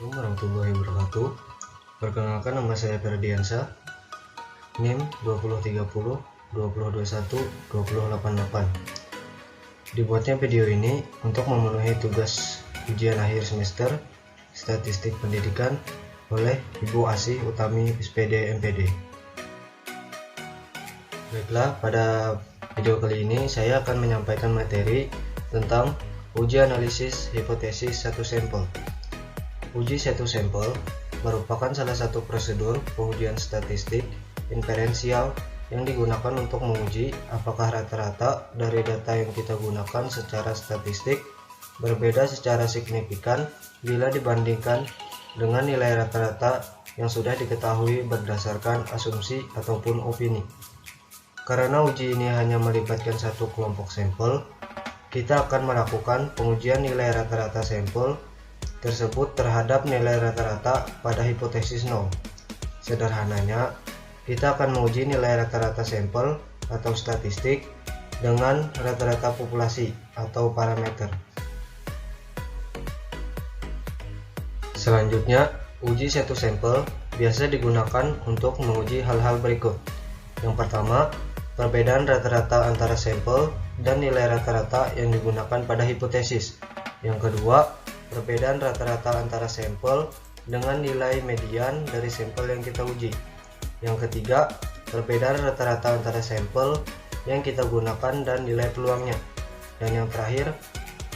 Assalamualaikum warahmatullahi wabarakatuh. Perkenalkan, nama saya Ferdiansa, NIM 2030 2021 2088. Dibuatnya video ini untuk memenuhi tugas ujian akhir semester Statistik Pendidikan oleh Ibu Asih Utami SPD MPD. Baiklah, pada video kali ini saya akan menyampaikan materi tentang uji analisis hipotesis satu sampel. Uji satu sampel merupakan salah satu prosedur pengujian statistik inferensial yang digunakan untuk menguji apakah rata-rata dari data yang kita gunakan secara statistik berbeda secara signifikan bila dibandingkan dengan nilai rata-rata yang sudah diketahui berdasarkan asumsi ataupun opini. Karena uji ini hanya melibatkan satu kelompok sampel, kita akan melakukan pengujian nilai rata-rata sampel tersebut terhadap nilai rata-rata pada hipotesis 0. Sederhananya, kita akan menguji nilai rata-rata sampel atau statistik dengan rata-rata populasi atau parameter. Selanjutnya, uji satu sampel biasa digunakan untuk menguji hal-hal berikut. Yang pertama, perbedaan rata-rata antara sampel dan nilai rata-rata yang digunakan pada hipotesis. Yang kedua, perbedaan rata-rata antara sampel dengan nilai median dari sampel yang kita uji. Yang ketiga, perbedaan rata-rata antara sampel yang kita gunakan dan nilai peluangnya. Dan yang terakhir,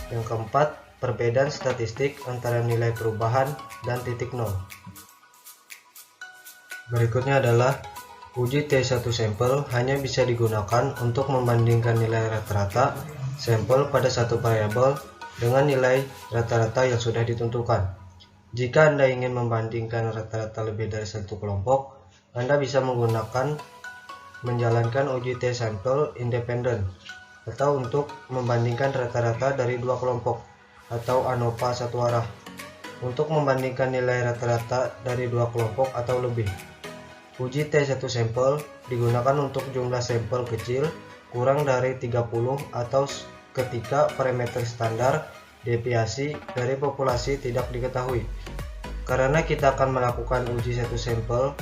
yang keempat, perbedaan statistik antara nilai perubahan dan titik nol. Berikutnya adalah uji T1 sampel hanya bisa digunakan untuk membandingkan nilai rata-rata sampel pada satu variabel dengan nilai rata-rata yang sudah ditentukan. Jika Anda ingin membandingkan rata-rata lebih dari satu kelompok, Anda bisa menjalankan uji T sampel independen atau untuk membandingkan rata-rata dari dua kelompok atau ANOVA satu arah untuk membandingkan nilai rata-rata dari dua kelompok atau lebih. Uji T1 sampel digunakan untuk jumlah sampel kecil kurang dari 30 atau ketika parameter standar deviasi dari populasi tidak diketahui. Karena kita akan melakukan uji satu sampel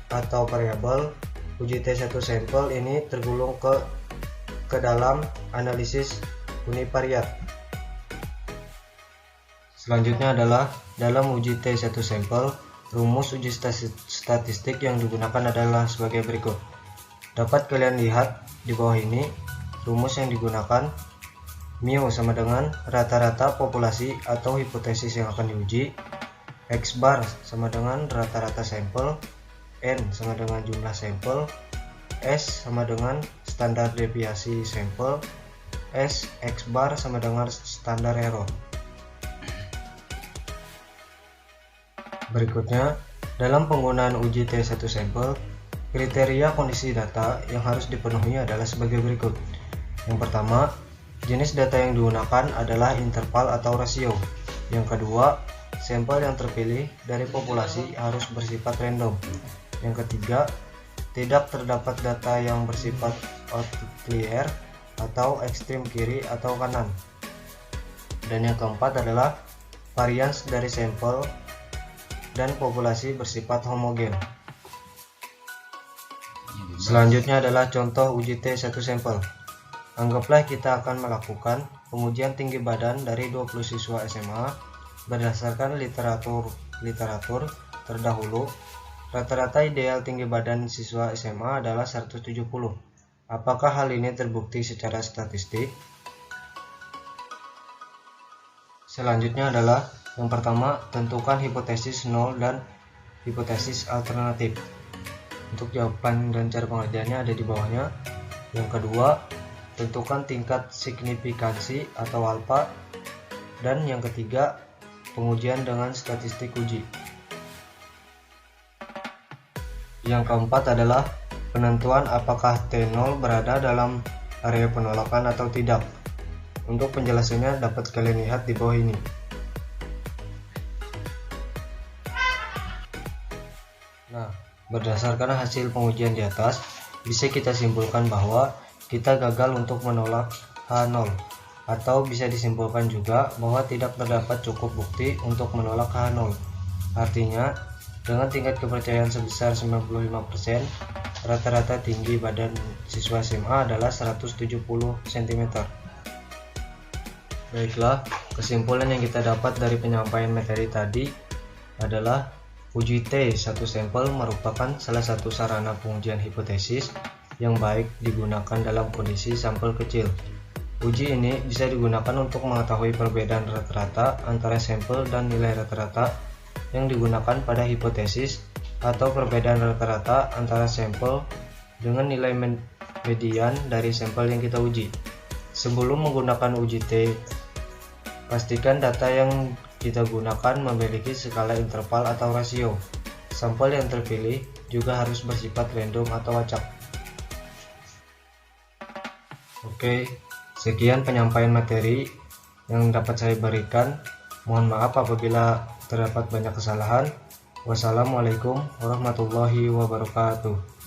atau variabel, uji T1 sampel ini tergolong ke dalam analisis univariat. Selanjutnya adalah dalam uji T1 sampel, rumus uji statistik yang digunakan adalah sebagai berikut. Dapat kalian lihat di bawah ini, rumus yang digunakan mu sama dengan rata-rata populasi atau hipotesis yang akan diuji, x bar sama dengan rata-rata sampel, n sama dengan jumlah sampel, s sama dengan standar deviasi sampel, s x bar sama dengan standar error. Berikutnya, dalam penggunaan uji T1 sampel, kriteria kondisi data yang harus dipenuhi adalah sebagai berikut. Yang pertama, jenis data yang digunakan adalah interval atau rasio. Yang kedua, sampel yang terpilih dari populasi harus bersifat random. Yang ketiga, tidak terdapat data yang bersifat outlier atau ekstrem kiri atau kanan. Dan yang keempat adalah varians dari sampel dan populasi bersifat homogen. Selanjutnya adalah contoh uji T1 sampel. Anggaplah kita akan melakukan pengujian tinggi badan dari 20 siswa SMA berdasarkan literatur terdahulu. Rata-rata ideal tinggi badan siswa SMA adalah 170. Apakah hal ini terbukti secara statistik? Selanjutnya adalah yang pertama, tentukan hipotesis 0 dan hipotesis alternatif. Untuk jawaban dan cara pengerjaannya ada di bawahnya. Yang kedua, tentukan tingkat signifikansi atau alfa. Dan yang ketiga, pengujian dengan statistik uji. Yang keempat adalah penentuan apakah T0 berada dalam area penolakan atau tidak. Untuk penjelasannya dapat kalian lihat di bawah ini. Nah, berdasarkan hasil pengujian di atas, bisa kita simpulkan bahwa kita gagal untuk menolak H0 Atau bisa disimpulkan juga bahwa tidak terdapat cukup bukti untuk menolak H0. Artinya, dengan tingkat kepercayaan sebesar 95%, rata-rata tinggi badan siswa SMA adalah 170 cm. Baiklah, kesimpulan yang kita dapat dari penyampaian materi tadi adalah uji T satu sampel merupakan salah satu sarana pengujian hipotesis yang baik digunakan dalam kondisi sampel kecil. Uji ini bisa digunakan untuk mengetahui perbedaan rata-rata antara sampel dan nilai rata-rata yang digunakan pada hipotesis, atau perbedaan rata-rata antara sampel dengan nilai median dari sampel yang kita uji. Sebelum menggunakan uji T, pastikan data yang kita gunakan memiliki skala interval atau rasio. Sampel yang terpilih juga harus bersifat random atau acak. Oke, sekian penyampaian materi yang dapat saya berikan. Mohon maaf apabila terdapat banyak kesalahan. Wassalamualaikum warahmatullahi wabarakatuh.